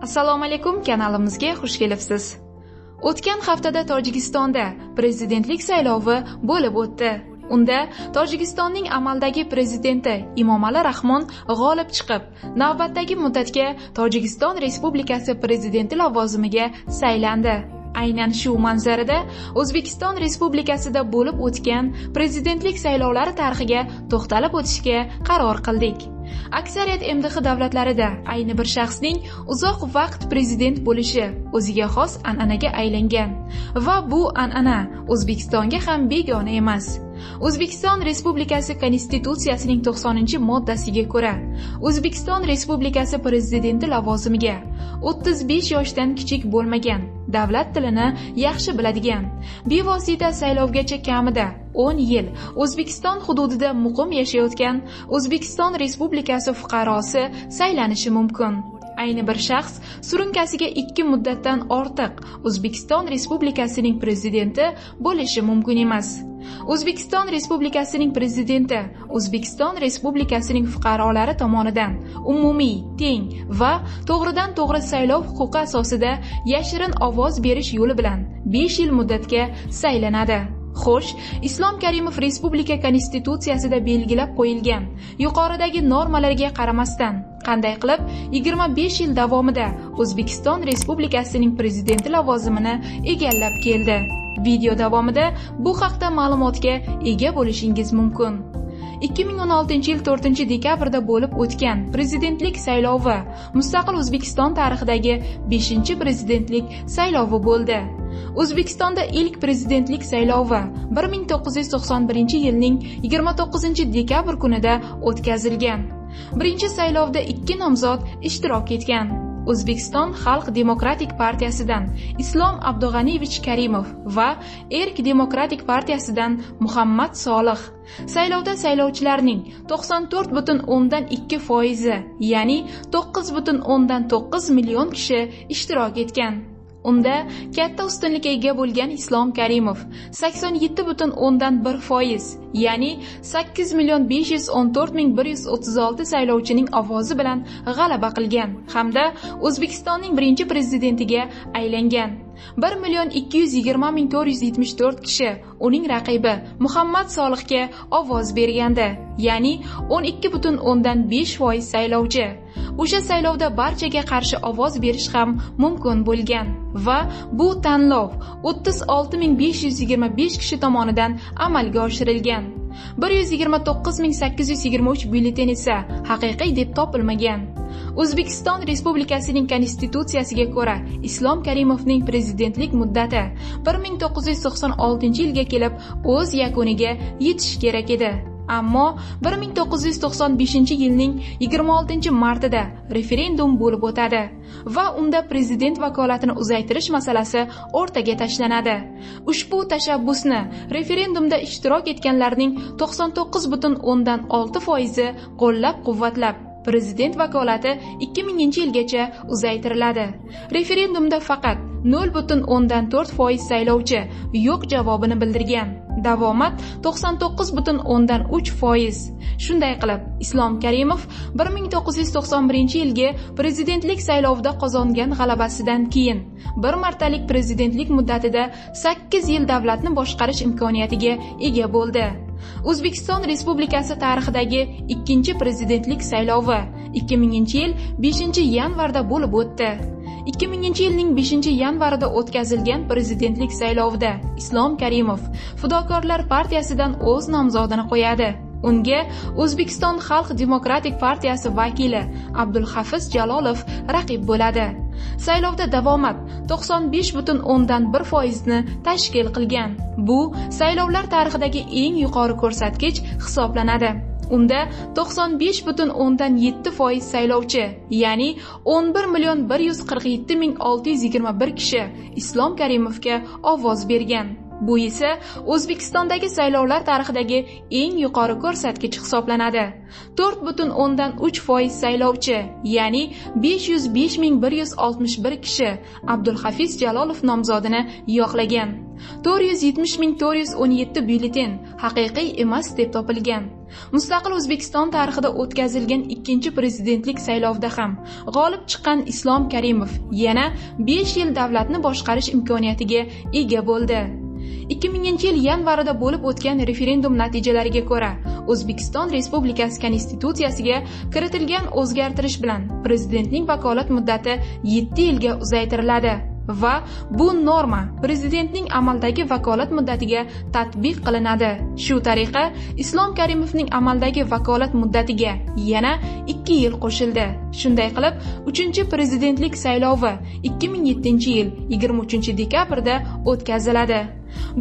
Assalomu alaykum, kanalimizga xush kelibsiz. O'tgan haftada Tojikistonda prezidentlik saylovi bo'lib o'tdi. Unda Tojikistonning amaldagi prezidenti Emomali Rahmon g'olib chiqib, navbatdagi muddatga Tojikiston Respublikasi prezidenti lavozimiga saylandi. Aynan shu manzarada O'zbekiston Respublikasida bo'lib o'tgan prezidentlik saylovlari tarixiga to'xtalib o'tishga qaror qildik. Aksariyat MDH davlatlarida ayni bir shaxsning uzoq vaqt prezident bo'lishi o'ziga xos an'anaga aylangan va bu an'ana O'zbekistonga ham begona emas. O'zbekiston Respublikasi Konstitutsiyasining 90-moddasiga ko'ra, O'zbekiston Respublikasi prezidenti lavozimiga 35 yoshdan kichik bo'lmagan, davlat tilini yaxshi biladigan, bevosita saylovgacha kamida 10 yil O'zbekiston hududida muqim yashayotgan O'zbekiston Respublikasi fuqarosi saylanishi mumkin. Ayni bir shaxs surunkasiga 2 muddatdan ortiq O'zbekiston Respublikasining prezidenti bo'lishi mumkin emas. O'zbekiston Respublikasining prezidenti O'zbekiston Respublikasining fuqarolari tomonidan umumiy, teng va to'g'ridan-to'g'ri saylov huquqi asosida yashirin ovoz berish yo'li bilan 5 yil muddatga saylanadi. Xo'sh, Islom Karimov Respublika Konstitutsiyasida belgilab qo'yilgan yuqoridagi normalarga qaramasdan qanday qilib 25 yil davomida O'zbekiston Respublikasining prezidenti lavozimini egallab keldi? Video davomida bu haqda ma'lumotga ega bo'lishingiz mumkin. 2016-yil 4-dekabrda bo'lib o'tgan prezidentlik saylovi mustaqil O'zbekiston tarixidagi 5-prezidentlik saylovi bo'ldi. O'zbekistonda ilk prezidentlik saylovi 1991-yilning 29-dekabr kunida o'tkazilgan. Birinchi saylovda 2 nomzod ishtirok etgan. O'zbekiston Xalq Demokratik partiyasidan Islom Abdug'aniyevich Karimov va Erk Demokratik partiyasidan Muhammad Solih. Saylovda saylovchilarning 94,2%, ya'ni 9,9 million kishi ishtirok etgan. Unda katta ustunlikka ega bo'lgan Islom Karimov 87,1%, ya'ni 8,514,136 saylovchining ovozi bilan g'alaba qilgan hamda O'zbekistonning birinchi prezidentiga aylangan. 1,220,474 kishi uning raqibi Muhammad Solihga ovoz berganda, ya'ni 12,5% saylovchi. O'sha saylovda barchaga qarshi ovoz berish ham mumkin bo'lgan va bu tanlov 36,525 kishi tomonidan amalga oshirilgan. 129,823 byulleten esa haqiqiy deb topilmagan. O'zbekiston Respublikasining Konstitutsiyasiga ko'ra, Islom Karimovning prezidentlik muddati 1996-yilga kelib o'z yakuniga yetish kerak edi. Ammo 1995-yilning 26-martida referendum bo'lib o'tadi va unda prezident vakolatini uzaytirish masalasi o'rtaga tashlanadi. Ushbu tashabbusni referendumda ishtirok etganlarning 99,6% qo'llab-quvvatlab prezident vakolati 2000-yilgacha uzaytiriladi. Referendumda faqat 0,4% saylovchi yo'q javobini bildirgan. Davomat 99,3%. Shunday qilib, Islom Karimov 1991-yilgi prezidentlik saylovida qozongan g'alabasidan keyin bir martalik prezidentlik muddatida 8 yil davlatni boshqarish imkoniyatiga ega bo'ldi. O'zbekiston Respublikasi tarixidagi 2-prezidentlik saylovi 2000-yil 5-yanvarda bo'lib o'tdi. 2000-yilning 5-yanvarida o'tkazilgan prezidentlik saylovida Islom Karimov Fidokorlar partiyasidan o'z nomzodini qo'yadi. Unga O'zbekiston Xalq Demokratik partiyasi vakili Abdulhafiz Jalolov raqib bo'ladi. Saylovda davomat 95,1% ni tashkil qilgan. Bu saylovlar tarixidagi eng yuqori ko'rsatkich hisoblanadi. Unda 95,7% saylovchi, ya'ni 11,147,621 kishi Islom Karimovga ovoz bergan. Bu esa O'zbekistondagi saylovlar tarixidagi eng yuqori ko'rsatkich hisoblanadi. 4,3% saylovchi, ya'ni 505,161 kishi Abdulhafiz Jalolov nomzodini yoqlagan. 470,417 byulleten haqiqiy emas deb topilgan. Mustaqil O'zbekiston tarixida o'tkazilgan ikkinchi prezidentlik saylovida ham g'olib chiqqan Islom Karimov yana 5 yil davlatni boshqarish imkoniyatiga ega bo'ldi. 2000-yil yanvarida bo'lib o'tgan referendum natijalariga ko'ra, O'zbekiston Respublikasi Konstitutsiyasiga kiritilgan o'zgartirish bilan prezidentning vakolat muddati 7 yilga uzaytiriladi va bu norma prezidentning amaldagi vakolat muddatiga tatbiq qilinadi. Shu tariqa Islom Karimovning amaldagi vakolat muddatiga yana 2 yil qo'shildi. Shunday qilib, 3-prezidentlik saylovi 2007-yil 23-dekabrda o'tkaziladi.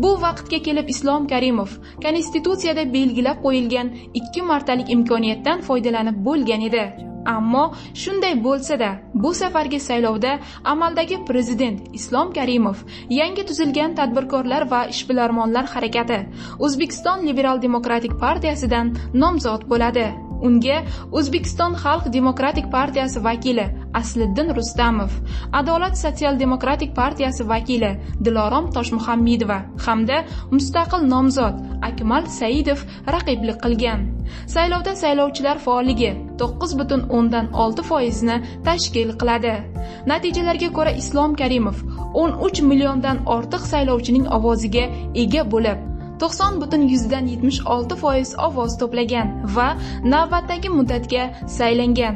Bu vaqtga kelib Islom Karimov Konstitutsiyada belgilab qo'yilgan 2 martalik imkoniyatdan foydalanib bo'lgan edi. Ammo shunday bo'lsa-da, bu safargi saylovda amaldagi prezident Islom Karimov yangi tuzilgan Tadbirkorlar va ishbilarmonlar harakati O'zbekiston Liberal Demokratik partiyasidan nomzod bo'ladi. Unga O'zbekiston Xalq Demokratik partiyasi vakili Asliddin Rustamov, Adolat sotsial-demokratik partiyasi vakili Dilorom Toshmuhammedova hamda mustaqil nomzod Akmal Saidov raqiblik qilgan. Saylovda saylovchilar faolligi 9,6% ni tashkil qiladi. Natijalarga ko'ra Islom Karimov 13 milliondan ortiq saylovchining ovoziga ega bo'lib, 90,76% ovoz to'plagan va navbatdagi muddatga saylangan.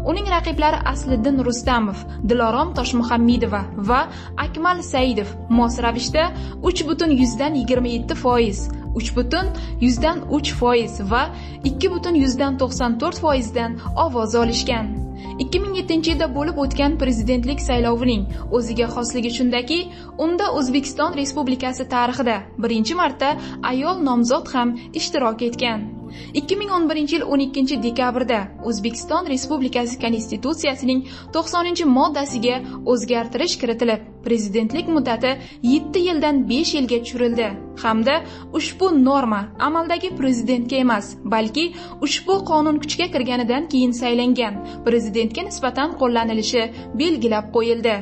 Uning raqiblari Asliddin Rustamov, Dilorom Toshmuhammedova va Akmal Saidov mos ravishda 3,27%, 3,3% va 2,94% dan ovoz olishgan. 2007-yilda bo'lib o'tgan prezidentlik saylovining o'ziga xosligi shundaki, unda O'zbekiston Respublikasi tarixida birinchi marta ayol nomzod ham ishtirok etgan. 2011-yil 12-dekabrda O'zbekiston Respublikasi Konstitutsiyasining 90-moddasiga o'zgartirish kiritilib, prezidentlik muddati 7 yildan 5 yilga tushirildi hamda ushbu norma amaldagi prezidentga emas, balki ushbu qonun kuchga kirganidan keyin saylangan prezidentga nisbatan qo'llanilishi belgilab qo'yildi.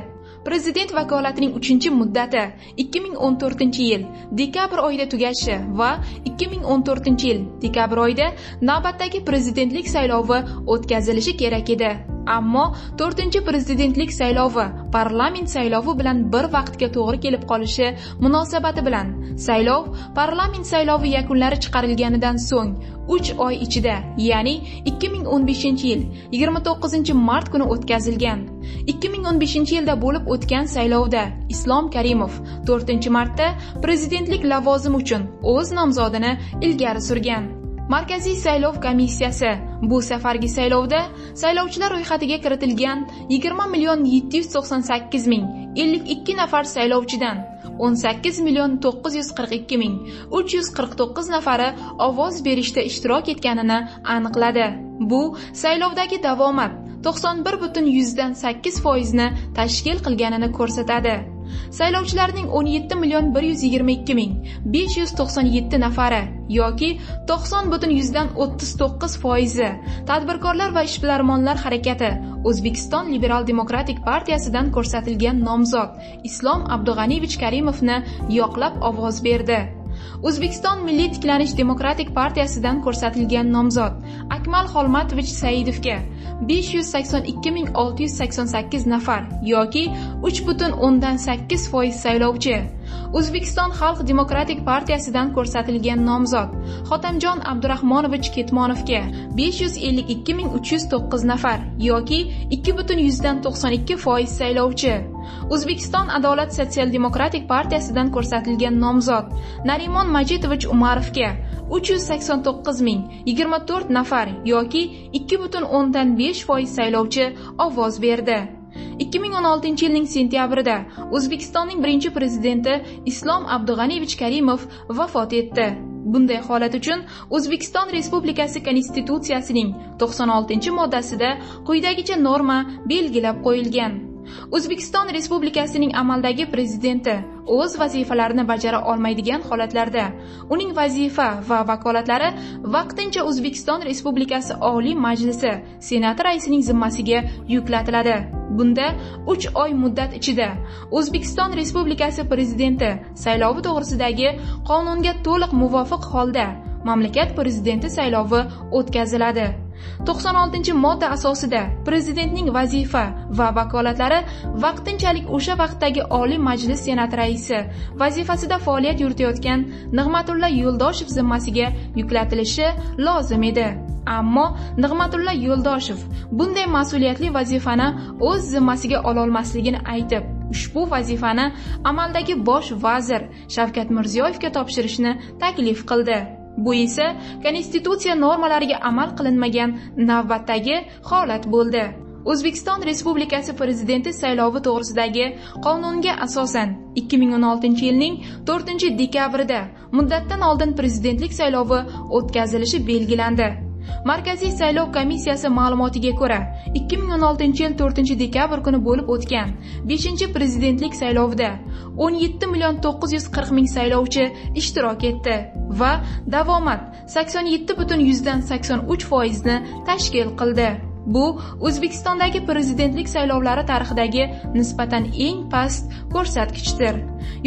Prezident vakolatining 3-muddati 2014-yil dekabr oyida tugashi va 2014-yil dekabr oyida navbatdagi prezidentlik saylovi o'tkazilishi kerak edi. Ammo 4-prezidentlik saylovi parlament saylovi bilan bir vaqtga to'g'ri kelib qolishi munosabati bilan saylov parlament saylovi yakunlari chiqarilganidan so'ng 3 oy ichida, ya'ni 2015-yil 29-mart kuni o'tkazilgan. 2015-yilda bo'lib o'tgan saylovda Islom Karimov 4-martda prezidentlik lavozimi uchun o'z nomzodini ilgari surgan. Markaziy saylov komissiyasi bu safargi saylovda saylovchilar ro'yxatiga kiritilgan 20,798,052 nafar saylovchidan 18,942,349 nafari ovoz berishda ishtirok etganini aniqladi. Bu saylovdagi davomat 91,8% ni tashkil qilganini ko'rsatadi. Saylovchilarning 17,122,597 nafari yoki 90,39% Tadbirkorlar va ishbilarmonlar harakati O'zbekiston Liberal Demokratik partiyasidan ko'rsatilgan nomzod Islom Abdug'aniyevich Karimovni yoqlab ovoz berdi. O'zbekiston Milliy tiklanish demokratik partiyasidan ko'rsatilgan nomzod Akmal Xolmatovich Saidovga 582,688 nafar yoki 3,8% saylovchi, O'zbekiston Xalq Demokratik partiyasidan ko'rsatilgan nomzod Xotamjon Abdurahmonovich Ketmonovga 552,309 nafar yoki 2,92% saylovchi, O'zbekiston Adolat sotsial-demokratik partiyasidan ko'rsatilgan nomzod Narimon Majitovich Umarovga 389,024 nafar yoki 2,5% saylovchi ovoz berdi. 2016-yilning sentyabrida O'zbekistonning birinchi prezidenti Islom Abdug'aniyevich Karimov vafot etdi. Bunday holat uchun O'zbekiston Respublikasi Konstitutsiyasining 96-moddasida quyidagicha norma belgilab qo'yilgan. O'zbekiston Respublikasining amaldagi prezidenti o'z vazifalarini bajara olmaydigan holatlarda uning vazifa va vakolatlari vaqtincha O'zbekiston Respublikasi Oliy Majlisi Senati raisining zimmasiga yuklatiladi. Bunda 3 oy muddat ichida O'zbekiston Respublikasi prezidenti saylovi to'g'risidagi qonunga to'liq muvofiq holda mamlakat prezidenti saylovi o'tkaziladi. 96-modda asosida prezidentning vazifa va vakolatlari vaqtinchalik o'sha vaqtdagi Oliy Majlis Senati raisi vazifasida faoliyat yuritayotgan Nig'matilla Yo'ldoshev zimmasiga yuklatilishi lozim edi. Ammo Nig'matilla Yo'ldoshev bunday mas'uliyatli vazifani o'z zimmasiga ola olmasligini aytib, ushbu vazifani amaldagi bosh vazir Shavkat Mirziyoyevga topshirishni taklif qildi. Bu esa konstitutsiya normalariga amal qilinmagan navbatdagi holat bo'ldi. O'zbekiston Respublikasi prezidenti saylovi to'g'risidagi qonunga asosan 2016-yilning 4-dekabrida muddatdan oldin prezidentlik saylovi o'tkazilishi belgilandi. Markaziy saylov komissiyasi ma'lumotiga ko'ra, 2016-yil 4-dekabr kuni bo'lib o'tgan 5-prezidentlik saylovida 17.940.000 saylovchi ishtirok etdi va davomat 87.83% ni tashkil qildi. Bu O'zbekistondagi prezidentlik saylovlari tarixidagi nisbatan eng past ko'rsatkichdir.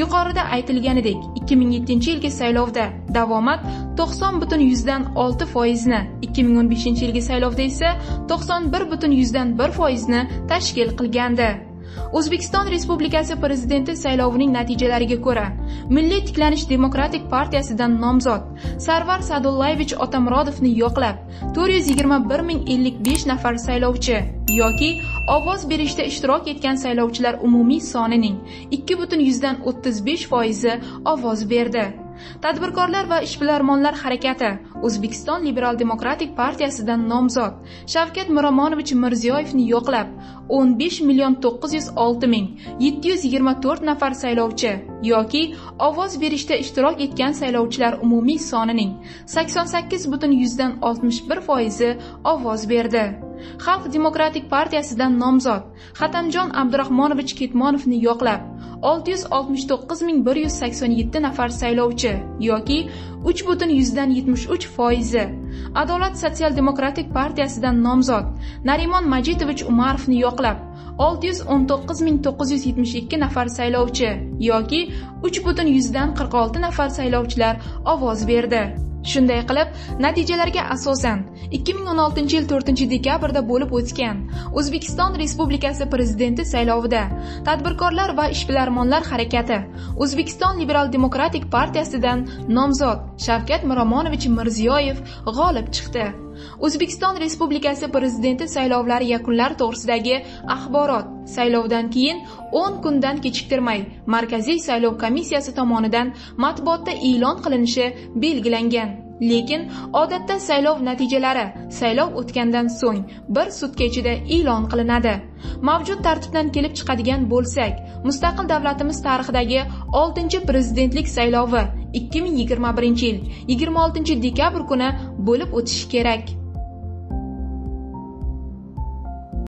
Yuqorida aytilganidek, 2007-yilgi saylovda davomat 90.6% ni, 2015-yilgi saylovda esa 91.1% ni tashkil qilgandi. O'zbekiston Respublikasi prezidenti saylovining natijalariga ko'ra, Milliy tiklanish demokratik partiyasidan nomzod Sarvar Sadullayevich Otamurodovni yo'qlab 421.055 nafar saylovchi yoki ovoz berishda ishtirok etgan saylovchilar umumiy sonining 2.35% ovoz berdi. Tadbirkorlar va ishbilarmonlar harakati O'zbekiston Liberal demokratik partiyasidan nomzod Shavkat Miromonovich Mirziyoyevni yo'qlab 15.906.724 nafar saylovchi yoki ovoz berishda ishtirok etgan saylovchilar umumiy sonining 88.61% ovoz berdi. Xalq demokratik partiyasidan nomzod Xatamjon Abdurahmonovich Ketmonovni yo'qlab 669.187 nafar saylovchi yoki 3.73%. Adolat sotsial demokratik partiyasidan nomzod Narimon Majidovich Umarovni yo'qlab 619.972 nafar saylovchi yoki 3.46% nafar saylovchilar ovoz berdi. Shunday qilib, natijalarga asosan 2016-yil 4-dekabrda bo'lib o'tgan O'zbekiston Respublikasi prezidenti saylovida tadbirkorlar va ishbilarmonlar harakati O'zbekiston Liberal demokratik partiyasidan nomzod Shavkat Miromonovich Mirziyoyev g'olib chiqdi. O'zbekiston Respublikasi prezidenti saylovlari yakunlari to'g'risidagi axborot saylovdan keyin 10 kundan kechiktirmay Markaziy saylov komissiyasi tomonidan matbuotda e'lon qilinishi belgilangan. Lekin odatda saylov natijalari saylov o'tgandan so'ng 1 sutka ichida e'lon qilinadi. Mavjud tartibdan kelib chiqadigan bo'lsak, mustaqil davlatimiz tarixidagi 6-prezidentlik saylovi 2021-yil 26-dekabr kuni bo'lib o'tishi kerak.